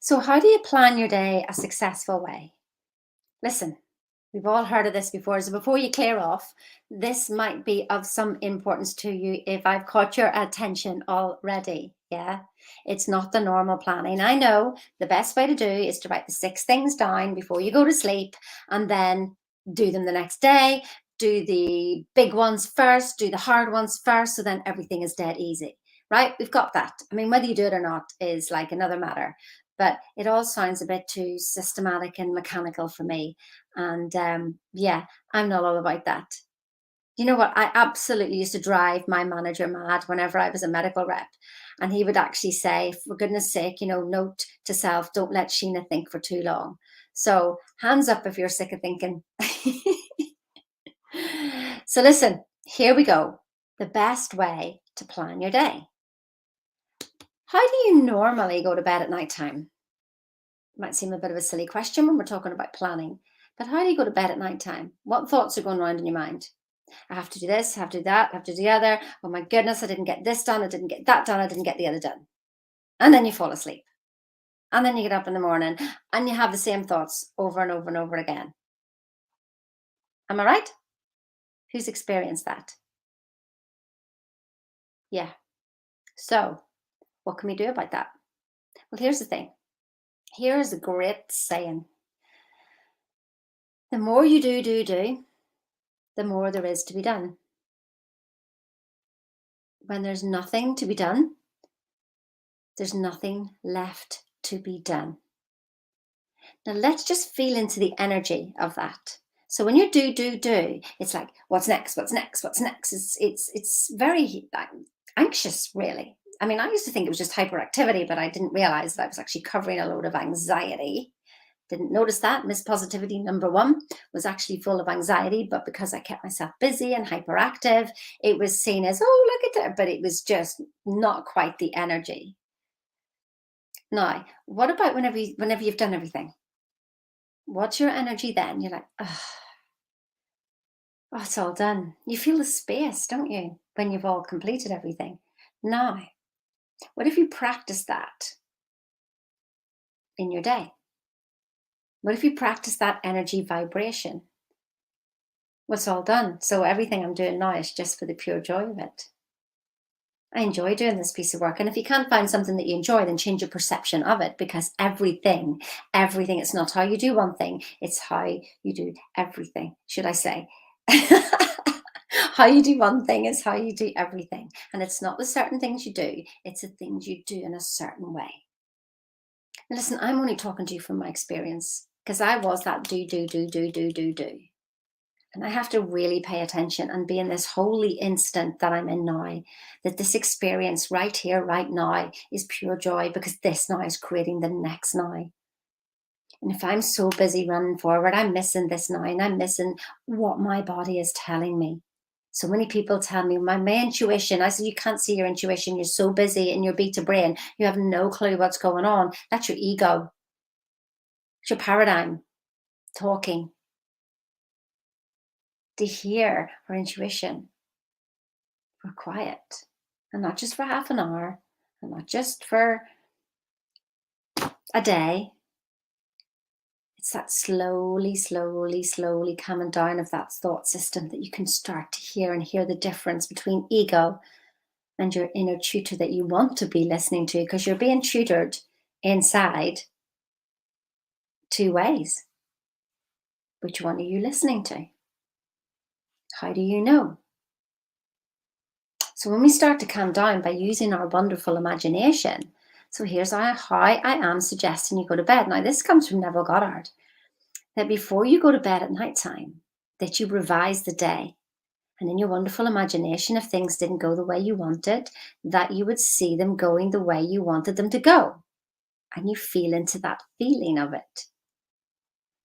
So, how do you plan your day a successful way? Listen, we've all heard of this before. So, before you clear off, this might be of some importance to you if I've caught your attention already. Yeah, it's not the normal planning. I know the best way to do is to write the 6 things down before you go to sleep and then do them the next day. Do the big ones first, do the hard ones first. So then everything is dead easy, right? We've got that. I mean, whether you do it or not is like another matter, but it all sounds a bit too systematic and mechanical for me. And yeah, I'm not all about that. You know what? I absolutely used to drive my manager mad whenever I was a medical rep. And he would actually say, for goodness sake, note to self, don't let Sheena think for too long. So, hands up if you're sick of thinking. So, listen, here we go. The best way to plan your day. How do you normally go to bed at night time? Might seem a bit of a silly question when we're talking about planning, but how do you go to bed at night time? What thoughts are going around in your mind? I have to do this, I have to do that, I have to do the other. Oh my goodness, I didn't get this done, I didn't get that done, I didn't get the other done. And then you fall asleep. And then you get up in the morning and you have the same thoughts over and over and over again. Am I right? Who's experienced that? Yeah. So, what can we do about that? Well, here's the thing. Here's a great saying. The more you do, the more there is to be done. When there's nothing to be done, there's nothing left to be done. Now let's just feel into the energy of that. So when you do, it's like, what's next? What's next? What's next? It's very anxious, really. I mean, I used to think it was just hyperactivity, but I didn't realize that I was actually covering a load of anxiety. Didn't notice that. Miss Positivity number one was actually full of anxiety, but because I kept myself busy and hyperactive, it was seen as, oh, look at that. But it was just not quite the energy. Now, what about whenever you've done everything? What's your energy then? You're like, oh, it's all done. You feel the space, don't you, when you've all completed everything? Now, what if you practice that in your day? What if you practice that energy vibration? What's all done? So everything I'm doing now is just for the pure joy of it. I enjoy doing this piece of work. And if you can't find something that you enjoy, then change your perception of it because everything, it's not how you do one thing, it's how you do everything, should I say. How you do one thing is how you do everything. And it's not the certain things you do, it's the things you do in a certain way. And listen, I'm only talking to you from my experience because I was that do. And I have to really pay attention and be in this holy instant that I'm in now, that this experience right here, right now is pure joy because this now is creating the next now. And if I'm so busy running forward, I'm missing this now and I'm missing what my body is telling me. So many people tell me my intuition. I said, you can't see your intuition. You're so busy in your beta brain. You have no clue what's going on. That's your ego. It's your paradigm talking. To hear our intuition, we're quiet. And not just for half an hour, and not just for a day. It's that slowly coming down of that thought system that you can start to hear the difference between ego and your inner tutor that you want to be listening to, because you're being tutored inside two ways. Which one are you listening to? How do you know? So when we start to calm down by using our wonderful imagination, so here's how I am suggesting you go to bed. Now this comes from Neville Goddard, that before you go to bed at night time, that you revise the day. And in your wonderful imagination, if things didn't go the way you wanted, that you would see them going the way you wanted them to go. And you feel into that feeling of it.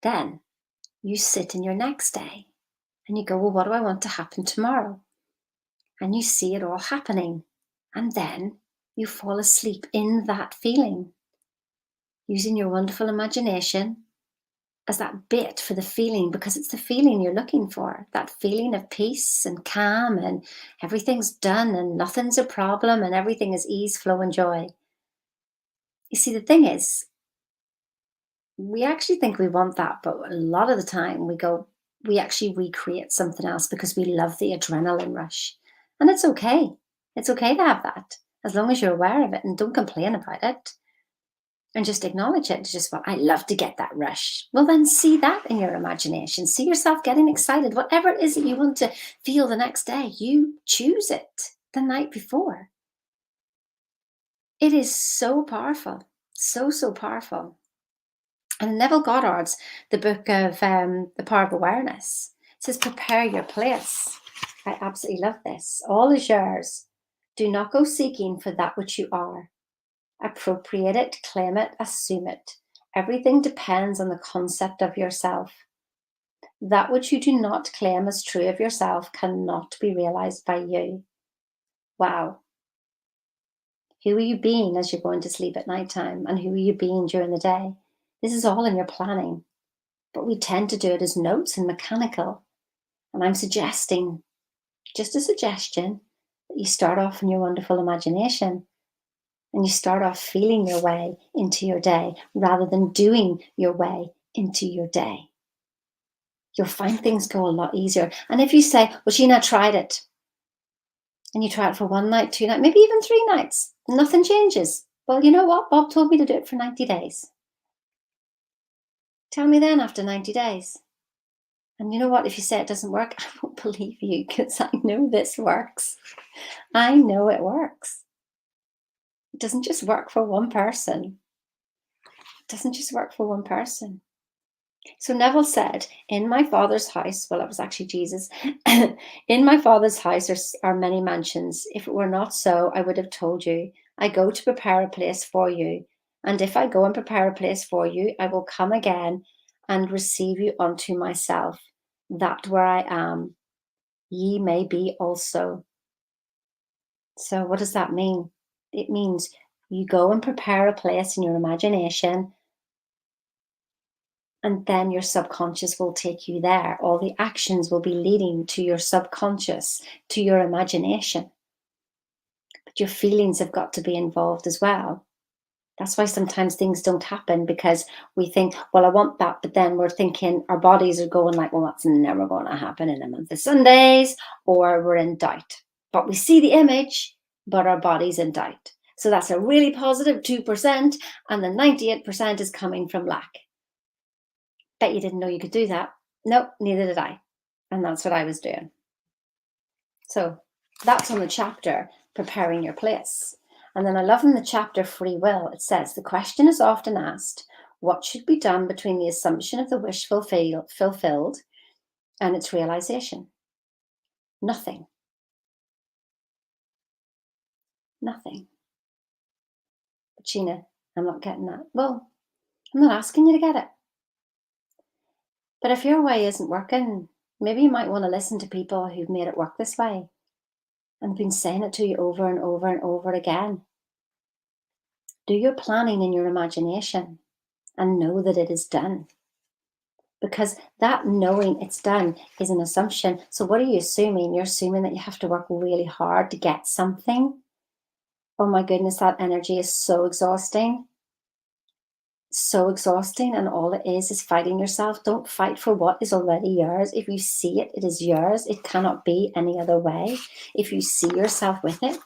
Then you sit in your next day and you go, well, what do I want to happen tomorrow? And you see it all happening. And then you fall asleep in that feeling, using your wonderful imagination as that bit for the feeling, because it's the feeling you're looking for, that feeling of peace and calm and everything's done and nothing's a problem and everything is ease, flow and joy. You see, the thing is, we actually think we want that, but a lot of the time we actually recreate something else because we love the adrenaline rush. And it's okay. It's okay to have that as long as you're aware of it and don't complain about it and just acknowledge it. Just, well, I love to get that rush. Well, then see that in your imagination. See yourself getting excited. Whatever it is that you want to feel the next day, you choose it the night before. It is so powerful. So, so powerful. And Neville Goddard's the book of The Power of Awareness. It says, prepare your place. I absolutely love this. All is yours. Do not go seeking for that which you are. Appropriate it, claim it, assume it. Everything depends on the concept of yourself. That which you do not claim as true of yourself cannot be realized by you. Wow. Who are you being as you're going to sleep at night time? And who are you being during the day? This is all in your planning. But we tend to do it as notes and mechanical. And I'm suggesting, just a suggestion, that you start off in your wonderful imagination and you start off feeling your way into your day rather than doing your way into your day. You'll find things go a lot easier. And if you say, well, Sheena, I tried it, and you try it for one night, 2 nights, maybe even 3 nights, nothing changes. Well, you know what? Bob told me to do it for 90 days. Tell me then after 90 days. And you know what? If you say it doesn't work, I won't believe you because I know this works. I know it works. It doesn't just work for one person. It doesn't just work for one person. So Neville said, in my Father's house, well, it was actually Jesus, in my Father's house are many mansions. If it were not so, I would have told you. I go to prepare a place for you. And if I go and prepare a place for you, I will come again and receive you unto myself, that where I am, ye may be also. So what does that mean? It means you go and prepare a place in your imagination, and then your subconscious will take you there. All the actions will be leading to your subconscious, to your imagination. But your feelings have got to be involved as well. That's why sometimes things don't happen, because we think, well, I want that, but then we're thinking, our bodies are going like, well, that's never going to happen in a month of Sundays, or we're in doubt. But we see the image, but our body's in doubt. So that's a really positive 2%, and the 98% is coming from lack. Bet you didn't know you could do that. Nope, neither did I. And that's what I was doing. So that's on the chapter, preparing your place. And then I love in the chapter, free will, it says, the question is often asked, what should be done between the assumption of the wish fulfilled and its realization? Nothing. Nothing. But Sheena, I'm not getting that. Well, I'm not asking you to get it. But if your way isn't working, maybe you might want to listen to people who've made it work this way and been saying it to you over and over and over again. Do your planning in your imagination and know that it is done. Because that knowing it's done is an assumption. So what are you assuming? You're assuming that you have to work really hard to get something. Oh my goodness, that energy is so exhausting. So exhausting, and all it is fighting yourself. Don't fight for what is already yours. If you see it, it is yours. It cannot be any other way. If you see yourself with it,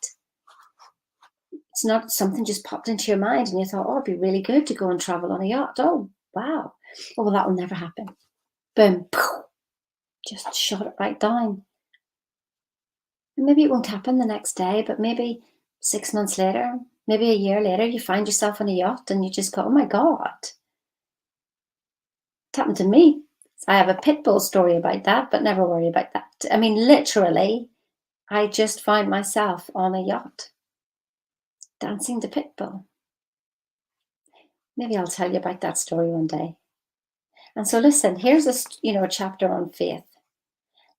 it's not something just popped into your mind and you thought, oh, it'd be really good to go and travel on a yacht. Oh, wow. Oh, well, that will never happen. Boom. Just shut it right down. And maybe it won't happen the next day, but maybe 6 months later, maybe a year later, you find yourself on a yacht and you just go, oh my God. It happened to me. I have a pit bull story about that, but never worry about that. I mean, literally, I just find myself on a yacht dancing to pit bull. Maybe I'll tell you about that story one day. And so listen, here's a chapter on faith.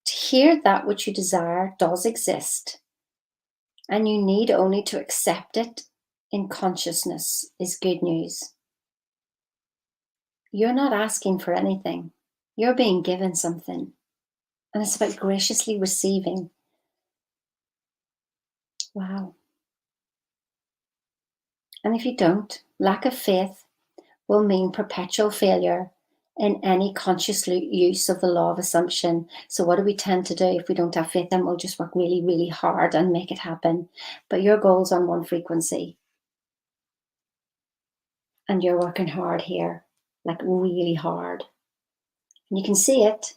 To hear that which you desire does exist, and you need only to accept it in consciousness is good news. You're not asking for anything. You're being given something. And it's about graciously receiving. Wow. And if you don't, lack of faith will mean perpetual failure in any conscious use of the law of assumption. So, what do we tend to do if we don't have faith? Then we'll just work really, really hard and make it happen. But your goal's on one frequency, and you're working hard here, like really hard. And you can see it,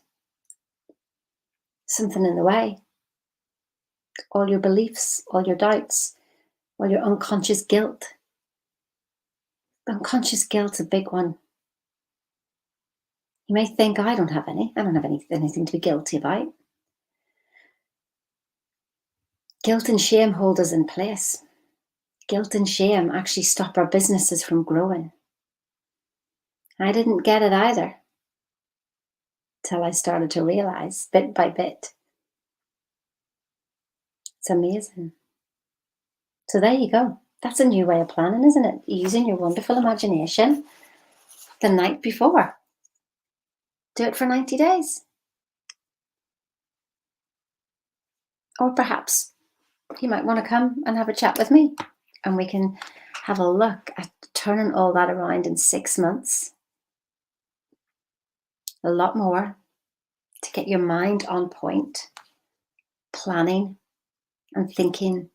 something in the way. All your beliefs, all your doubts, all your unconscious guilt. Unconscious guilt's a big one. You may think, I don't have any. I don't have anything to be guilty about. Guilt and shame hold us in place. Guilt and shame actually stop our businesses from growing. I didn't get it either till I started to realize bit by bit. It's amazing. So there you go. That's a new way of planning, isn't it? Using your wonderful imagination the night before. Do it for 90 days. Or perhaps you might want to come and have a chat with me, and we can have a look at turning all that around in 6 months. A lot more to get your mind on point, planning and thinking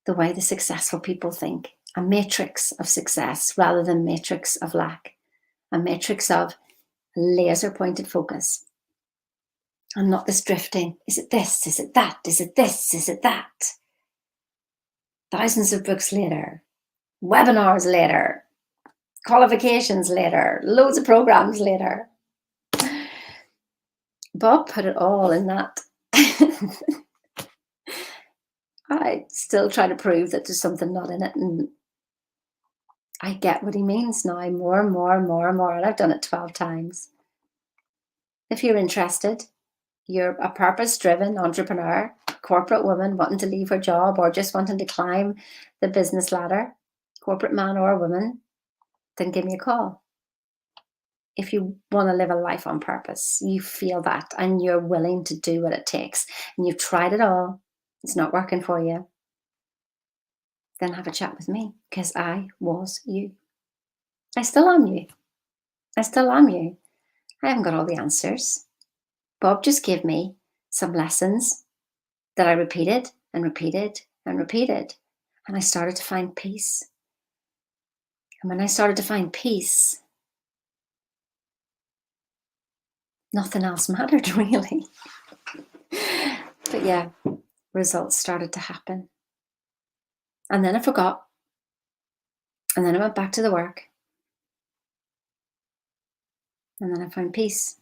the way the successful people think. A matrix of success rather than matrix of lack. A matrix of laser pointed focus. And not this drifting. Is it this? Is it that? Is it this? Is it that? Thousands of books later, webinars later, qualifications later, loads of programs later. Bob put it all in that. I still try to prove that there's something not in it, and I get what he means now more and more and more and more, and I've done it 12 times. If you're interested, you're a purpose-driven entrepreneur, corporate woman wanting to leave her job or just wanting to climb the business ladder, corporate man or woman, then give me a call. If you want to live a life on purpose, you feel that and you're willing to do what it takes, and you've tried it all, it's not working for you, then have a chat with me, because I was you. I still am you. I still am you. I haven't got all the answers. Bob just gave me some lessons that I repeated and repeated and repeated. And I started to find peace. And when I started to find peace, nothing else mattered really. But yeah, results started to happen. And then I forgot. And then I went back to the work. And then I found peace.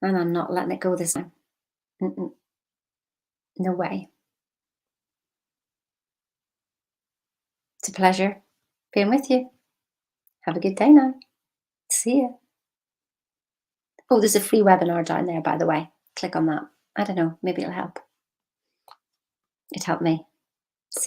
And I'm not letting it go this time. No way. It's a pleasure being with you. Have a good day now. See ya. Oh, there's a free webinar down there, by the way. Click on that. I don't know, maybe it'll help. It helped me.